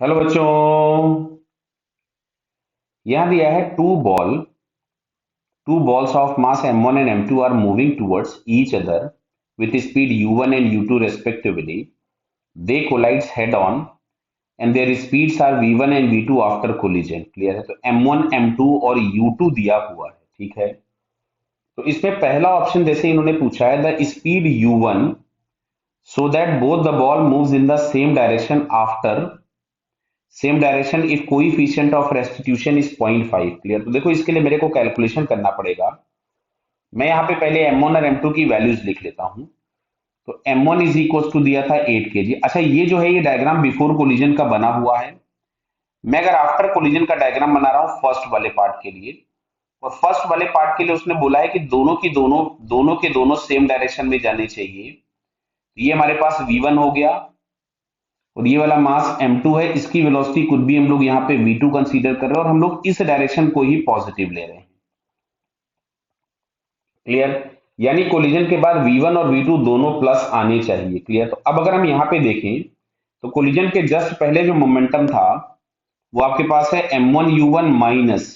Hello बच्चों। यहां दिया है to balls of mass m1 and m2 are moving towards each other with speed u1 and u2 respectively. They collide head on and their speeds are v1 and v2 after collision. Clear है? तो m1 m2 और u2 दिया हुआ है, ठीक है। तो इसमें पहला ऑप्शन जैसे इन्होंने पूछा है the speed u1 so that both the ball moves in the same direction after same direction if coefficient of restitution is 0.5। Clear? तो देखो इसके लिए मेरे को कैलकुलेशन करना पड़ेगा। मैं यहाँ पे पहले m1 और m2 की वैल्यूज लिख लेता हूँ। तो m1 इज इक्वल टू दिया था 8 kg। अच्छा, ये जो है ये डायग्राम बिफोर कोलिजन का बना हुआ है। मैं अगर आफ्टर कोलिजन का डायग्राम बना रहा हूँ फर्स्ट वाले पार्ट के लिए, और फर्स्ट वाले पार्ट के लिए उसने बोला है कि दोनों के दोनों सेम डायरेक्शन में जाने चाहिए। तो ये हमारे पास v1 हो गया, और ये वाला मास m2 है, इसकी वेलोसिटी कुछ भी हम लोग यहाँ पे v2 कंसीडर कर रहे हैं, और हम लोग इस डायरेक्शन को ही पॉजिटिव ले रहे हैं। क्लियर? यानी कोलिजन के बाद v1 और v2 दोनों प्लस आने चाहिए। क्लियर? तो अब अगर हम यहाँ पे देखें तो कोलिजन के जस्ट पहले जो मोमेंटम था वो आपके पास है m1u1 माइनस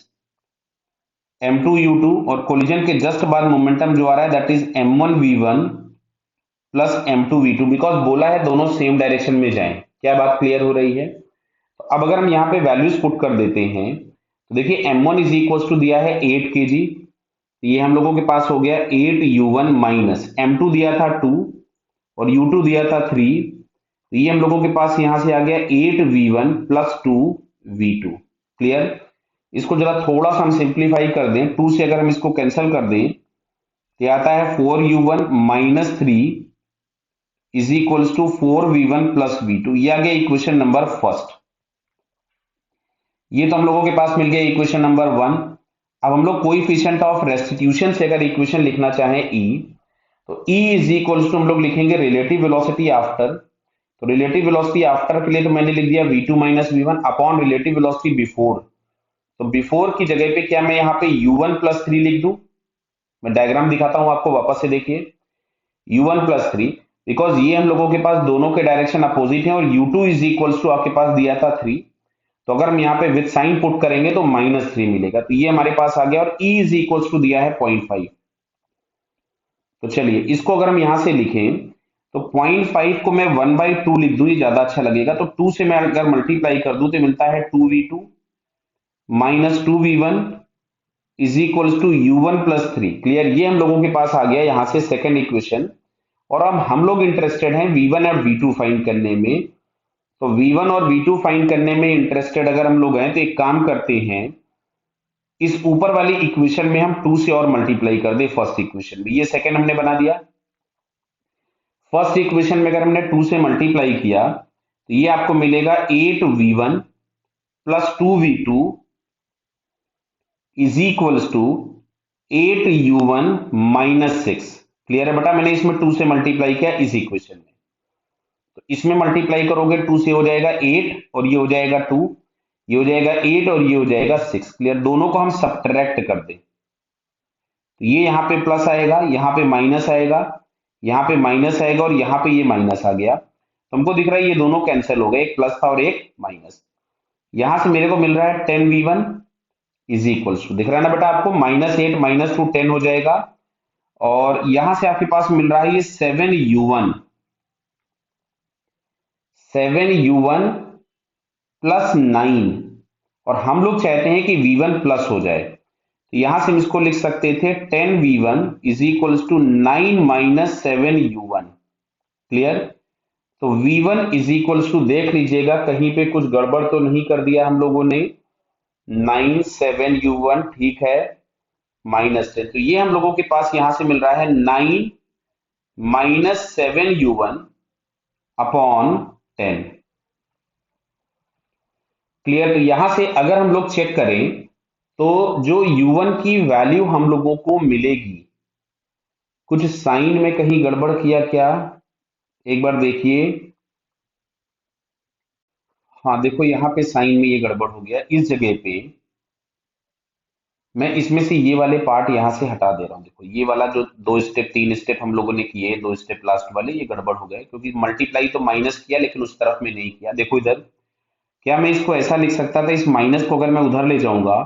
m2u2, और कोलिजन के जस्ट बाद मोमेंटम जो आ रहा है that is m1v1 plus m2v2, because बोला है दोनों सेम डायरेक्शन में जाएं। क्या बात क्लियर हो रही है? तो अब अगर हम यहाँ पे वैल्यूज पुट कर देते हैं तो देखिए m1 इज इक्वल टू दिया है 8 kg। ये हम लोगों के पास हो गया 8u1 माइनस m2 दिया था 2 और u2 दिया था 3। तो ये हम लोगों के पास यहां से आ गया 8v1 प्लस 2v2। क्लियर? इसको जरा थोड़ा सा हम सिंप्लीफाई कर दें, 2 से अगर हम इसको कैंसिल कर दें तो आता है 4u1 minus 3 is equals to 4v1 plus v2। ये आ गया इक्वेशन नंबर फर्स्ट। ये तो हम लोगों के पास मिल गया इक्वेशन नंबर 1। अब हम लोग कोएफिशिएंट ऑफ रेस्टिट्यूशन से अगर इक्वेशन लिखना चाहें E, तो E इज इक्वल्स टू हम लोग लिखेंगे रिलेटिव वेलोसिटी आफ्टर। तो रिलेटिव वेलोसिटी आफ्टर के लिए तो मैंने लिख दिया v2 minus v1 upon relative velocity before. तो बिफोर की जगह पे क्या मैं यहाँ पे u1 प्लस 3 लिख दूं? मैं डायग्राम दिखाता हूं आपको, वापस से देखिए। u1 प्लस 3, बिकॉज ये हम लोगों के पास दोनों के डायरेक्शन अपोजिट है, और u2 इज इक्वल्स टू आपके पास दिया था 3। तो अगर हम यहाँ पे विद साइन पुट करेंगे तो -3 मिलेगा। तो ये हमारे पास आ गया, और E इज इक्वल्स टू दिया है 0.5। तो चलिए इसको अगर हम यहां से लिखें तो 0.5 को मैं 1/2 लिख दूं, ये ज्यादा अच्छा लगेगा। तो 2 से मैं अगर मल्टीप्लाई कर दूं तो मिलता है 2v2 minus 2v1 is equals to u1 plus 3। Clear? ये हम लोगों के पास आ गया यहां से सेकेंड इक्वेशन। और अब हम लोग इंटरेस्टेड हैं v1 और v2 फाइंड करने में। तो v1 और v2 फाइंड करने में इंटरेस्टेड अगर हम लोग हैं तो एक काम करते हैं, इस ऊपर वाली इक्वेशन में हम 2 से और मल्टीप्लाई कर दे फर्स्ट इक्वेशन में। ये सेकंड हमने बना दिया। फर्स्ट इक्वेशन में अगर हमने 2 से मल्टीप्लाई किया तो ये आपको मिलेगा 8v1 plus 2v2 is equals to 8u1 minus 6। Clear है बेटा? मैंने इसमें 2 से मल्टीप्लाई किया इस इक्वेशन में। तो इसमें मल्टीप्लाई करोगे 2 से हो जाएगा 8 और ये हो जाएगा 2, ये हो जाएगा 8 और ये हो जाएगा 6। क्लियर? दोनों को हम सब्ट्रैक्ट कर दें तो ये यहाँ पे प्लस आएगा, यहाँ पे माइनस आएगा, यहाँ पे माइनस आएगा, और यहाँ पे ये माइनस आ गया। तो हमको दिख रहा है ये दोनों कैंसिल हो गए, एक प्लस था और एक माइनस। यहां से मेरे को मिल रहा है 10v1 इज इक्वल टू, दिख रहा है ना बेटा आपको, -8 -2 10 हो जाएगा। और यहां से आपके पास मिल रहा है ये 7u1 प्लस 9, और हम लोग चाहते हैं कि v1 प्लस हो जाए। तो यहां से हम इसको लिख सकते थे 10v1 is equal to 9 minus 7u1। Clear? तो v1 इज इक्वल टू, देख लीजिएगा कहीं पे कुछ गड़बड़ तो नहीं कर दिया हम लोगों ने। 9 7u1 ठीक है, -10। तो ये हम लोगों के पास यहां से मिल रहा है 9 माइनस 7u1 अपॉन 10। क्लियर? तो यहां से अगर हम लोग चेक करें तो जो u1 की वैल्यू हम लोगों को मिलेगी, कुछ साइन में कहीं गड़बड़ किया क्या? एक बार देखिए। हाँ देखो यहाँ पे साइन में ये गड़बड़ हो गया, इस जगह पे मैं इसमें से ये वाले पार्ट यहाँ से हटा दे रहा हूँ। देखो ये वाला जो 2 स्टेप 3 स्टेप हम लोगों ने किए, 2 स्टेप लास्ट वाले, ये गड़बड़ हो गए क्योंकि मल्टीप्लाई तो माइनस किया लेकिन उस तरफ में नहीं किया। देखो इधर क्या मैं इसको ऐसा लिख सकता था, इस माइनस को अगर मैं उधर ले जाऊंगा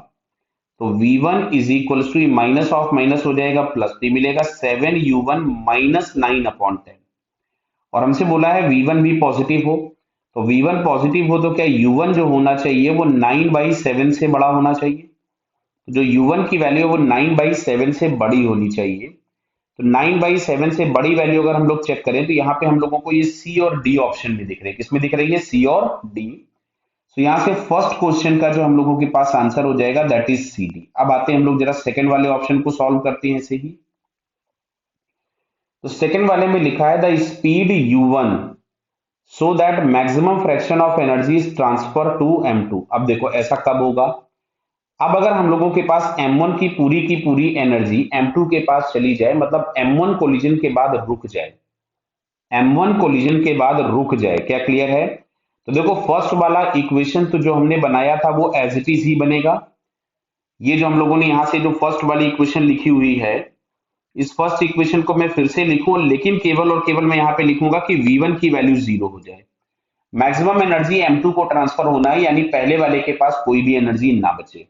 तो v1 is equals to minus of minus हो जाएगा प्लस, तो मिलेगा 7u1 माइनस 9/10। और हमसे बोला है v1 भी पॉजिटिव हो, तो v1 पॉजिटिव हो तो क्या u1 जो होना चाहिए वो 9/7 से बड़ा होना चाहिए। तो जो u1 की वैल्यू है वो 9/7 से बड़ी होनी चाहिए। तो 9/7 से बड़ी वैल्यू अगर हम लोग चेक करें तो यहाँ पे हम लोगों को ये सी और डी ऑप्शन में दिख रहे हैं। किसमें दिख रही है? सी और डी। तो यहाँ से फर्स्ट क्वेश्चन का जो हम लोगों के पास आंसर हो जाएगा दैट इज सी डी। अब आते हैं हम लोग जरा सेकंड वाले ऑप्शन को सॉल्व करते हैं ऐसे ही। तो सेकंड वाले में लिखा है the speed u1 so that maximum fraction of energy is transfer to m2। अब देखो ऐसा कब होगा, अब अगर हम लोगों के पास m1 की पूरी एनर्जी m2 के पास चली जाए, मतलब m1 कोलिजन के बाद रुक जाए, m1 कोलिजन के बाद रुक जाए, क्या क्लियर है? तो देखो फर्स्ट वाला इक्वेशन तो जो हमने बनाया था वो एज इट इज ही बनेगा। ये जो हम लोगों ने यहां से जो फर्स्ट वाली इक्वेशन लिखी हुई है, इस फर्स्ट इक्वेशन को मैं फिर से लिखूं, लेकिन केवल और केवल मैं यहां पे लिखूंगा कि v1 की वैल्यू 0 हो जाए। मैक्सिमम एनर्जी m2 को ट्रांसफर होना है, यानी पहले वाले के पास कोई भी एनर्जी ना बचे।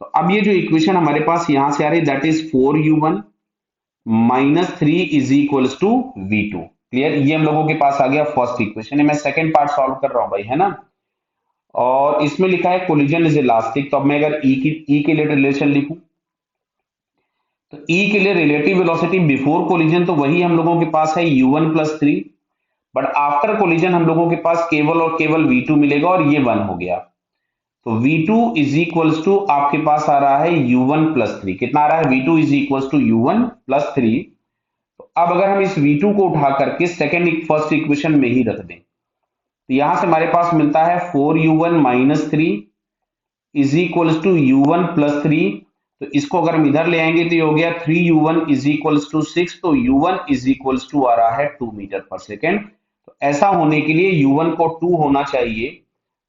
तो अब ये जो इक्वेशन हमारे पास यहां से आ रही है that is 4u1 minus 3 is equals to v2। Clear? ये हम लोगों के पास आ गया फर्स्ट इक्वेशन है। मैं सेकंड पार्ट सॉल्व कर रहा हूं भाई, है ना। और इसमें लिखा है कोलिजन इज इलास्टिक, तो अब मैं अगर ई के लिए रिलेशन लिखूं तो ई के लिए रिलेटिव वेलोसिटी बिफोर कोलिजन तो वही हम लोगों के पास है u1 plus 3, but after collision हम लोगों के पास केवल और केवल v2 मिलेगा और ये 1 हो गया। तो v2 इज इक्वल्स टू आपके पास आ रहा है u1 प्लस 3। कितना आ रहा है? v2 is equals to u1 plus 3। तो अब अगर हम इस v2 को उठा करके सेकेंड फर्स्ट इक्वेशन में ही रख दें तो यहां से हमारे पास मिलता है 4u1 minus 3 is equals to u1 plus 3। तो इसको अगर हम इधर ले आएंगे तो ये हो गया 3u1 इज इक्वल्स टू 6। तो u1 इज इक्वल्स टू आ रहा है 2 मीटर पर सेकेंड। तो ऐसा होने के लिए u1 को 2 होना चाहिए।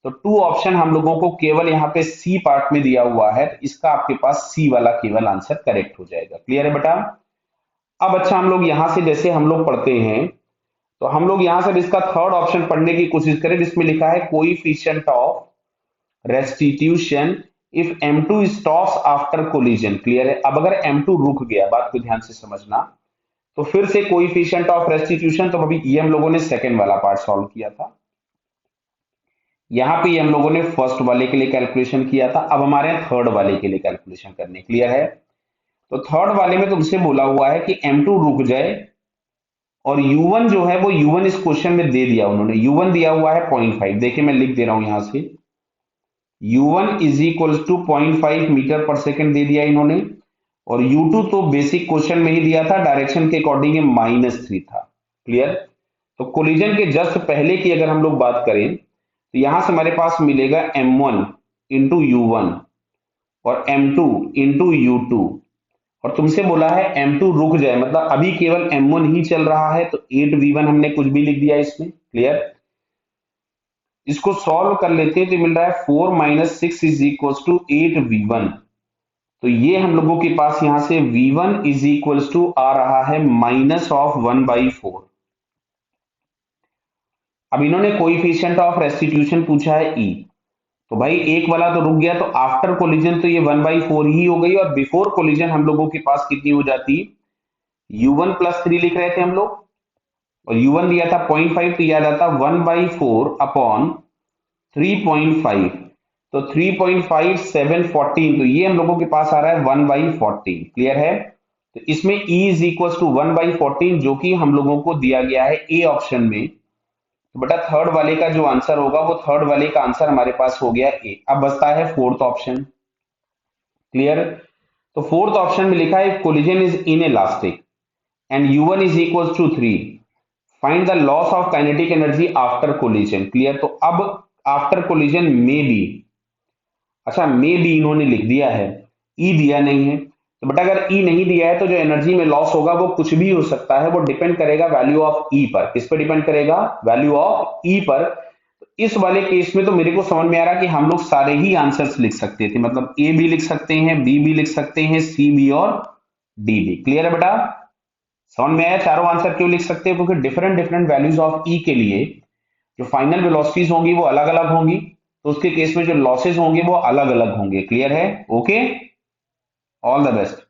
तो 2 ऑप्शन हम लोगों को केवल यहाँ पे सी पार्ट में दिया हुआ है, तो इसका आपके पास सी वाला केवल आंसर करेक्ट हो जाएगा। क्लियर है बेटा? अब अच्छा हम लोग यहां से जैसे हम लोग पढ़ते हैं तो हम लोग यहां से इसका थर्ड ऑप्शन पढ़ने की कोशिश करें जिसमें लिखा है coefficient of restitution if m2 stops after collision. Clear है? अब अगर m2 रुक गया, बात को ध्यान से समझना, तो फिर से कोएफिशिएंट ऑफ रेस्टिट्यूशन, तो अभी ये हम लोगों ने सेकंड वाला पार्ट सॉल्व किया था, यहां पे ये हम लोगों ने फर्स्ट वाले के लिए कैलकुलेशन किया था। अब हमारे यहाँ थर्ड वाले के लिए कैलकुलेशन करने। क्लियर है? तो थर्ड वाले में तुमसे बोला हुआ है कि m2 रुक जाए और u1 जो है वो u1 इस क्वेश्चन में दे दिया उन्होंने, u1 दिया हुआ है 0.5। देखिए मैं लिख दे रहा हूं यहां से u1 is equals to 0.5 metre पर सेकेंड दे दिया इन्होंने, और u2 तो बेसिक क्वेश्चन में ही दिया था, डायरेक्शन के अकॉर्डिंग -3 था। क्लियर? तो कोलिजन के जस्ट पहले की अगर हम लोग बात करें तो यहां से हमारे पास मिलेगा m1 इंटू u1 और m2 इंटू u2, और तुमसे बोला है m2 रुक जाए, मतलब अभी केवल m1 ही चल रहा है, तो 8v1 हमने कुछ भी लिख दिया इसमें। क्लियर? इसको सॉल्व कर लेते हैं तो मिल रहा है 4 minus 6 is equal to 8v1। तो ये हम लोगों के पास यहां से v1 इज इक्वल टू आ रहा है माइनस ऑफ 1/4। अब इन्होंने कोएफिशिएंट ऑफ रेस्टिट्यूशन पूछा है e, तो भाई एक वाला तो रुक गया, तो आफ्टर कोलिजन तो ये 1/4 ही हो गई, और बिफोर कोलिजन हम लोगों के पास कितनी हो जाती? u1 प्लस 3 लिख रहे थे हम लोग, और u1 दिया था 0.5, तो याद आता 1/4 अपॉन 3.5, तो 3.5 714, तो ये हम लोगों के पास आ रहा है 1/14। क्लियर है? तो इसमें e इज इक्वल टू 1/14 जो कि हम लोगों को दिया गया है ए ऑप्शन में। तो बेटा थर्ड वाले का जो आंसर होगा वो थर्ड वाले का आंसर हमारे पास हो गया ए। अब बचता है फोर्थ ऑप्शन। क्लियर? तो फोर्थ ऑप्शन में लिखा है collision is inelastic and u1 is equal to 3, find the loss of kinetic energy after collision. Clear? तो अब आफ्टर कोलिजन में बी, अच्छा में बी इन्होंने लिख दिया है, ई दिया नहीं है। तो बेटा अगर ई नहीं दिया है तो जो एनर्जी में लॉस होगा वो कुछ भी हो सकता है, वो डिपेंड करेगा वैल्यू ऑफ ई पर। किस पर डिपेंड करेगा? वैल्यू ऑफ ई पर। तो इस वाले केस में तो मेरे को समझ में आ रहा कि हम लोग सारे ही आंसर्स लिख सकते थे, मतलब ए भी लिख सकते हैं, बी भी लिख सकते हैं, सी भी और डी भी। क्लियर है बेटा? समझ में आया? चारों आंसर क्यों लिख सकते हैं? क्योंकि डिफरेंट डिफरेंट वैल्यूज ऑफ ई के लिए जो फाइनल वेलोसिटीज होंगी वो अलग अलग होंगी, तो उसके केस में जो लॉसेस होंगे वो अलग अलग होंगे। क्लियर है? Okay, all the best.